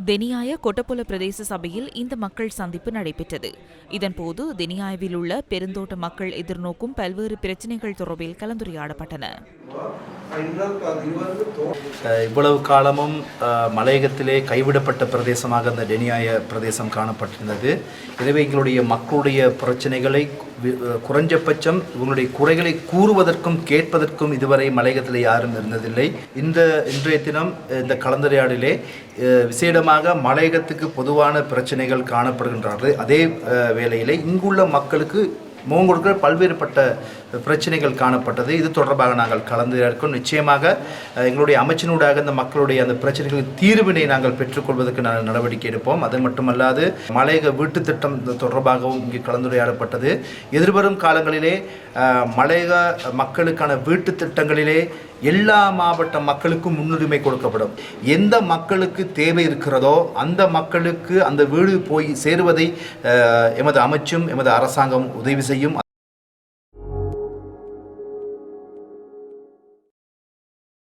தெனியாய கொட்டப்புல பிரதேச சபையில் இந்த மக்கள் சந்திப்பு நடைபெற்றது. இதன்போது தெனியாவில் உள்ள பெருந்தோட்ட மக்கள் எதிர்நோக்கும் பல்வேறு பிரச்சினைகள் தொடர்பில் கலந்துரையாடப்பட்டன. இவ்வளவு காலமும் மலையகத்திலே கைவிடப்பட்ட பிரதேசமாக அந்த டெனியாய பிரதேசம் காணப்பட்டிருந்தது. எனவே எங்களுடைய மக்களுடைய பிரச்சனைகளை குறைஞ்சபட்சம் இவங்களுடைய குறைகளை கூறுவதற்கும் கேட்பதற்கும் இதுவரை மலையகத்தில் யாரும் இருந்ததில்லை. இன்றைய தினம் இந்த கலந்துரையாடலே விசேடமாக மலையகத்துக்கு பொதுவான பிரச்சனைகள் காணப்படுகின்றார்கள். அதே வேளையிலே இங்குள்ள மக்களுக்கு முகம் கொடுக்கிற பல்வேறுபட்ட பிரச்சனைகள் காணப்பட்டது. இது தொடர்பாக நாங்கள் கலந்துரையாடுகிறோம். நிச்சயமாக எங்களுடைய அமைச்சினூடாக இந்த மக்களுடைய அந்த பிரச்சனைகளின் தீர்வினை நாங்கள் பெற்றுக்கொள்வதற்கு நடவடிக்கை எடுப்போம். அது மட்டுமல்லாது மலையக வீட்டு திட்டம் தொடர்பாகவும் இங்கே கலந்துரையாடப்பட்டது. எதிர்வரும் காலங்களிலே மலையக மக்களுக்கான வீட்டு திட்டங்களிலே எல்லா மாவட்ட மக்களுக்கும் முன்னுரிமை கொடுக்கப்படும். எந்த மக்களுக்கு தேவை இருக்கிறதோ அந்த மக்களுக்கு அந்த வீடு போய் சேருவதை எமது அமைச்சும் எமது அரசாங்கம் உதவி செய்யும்.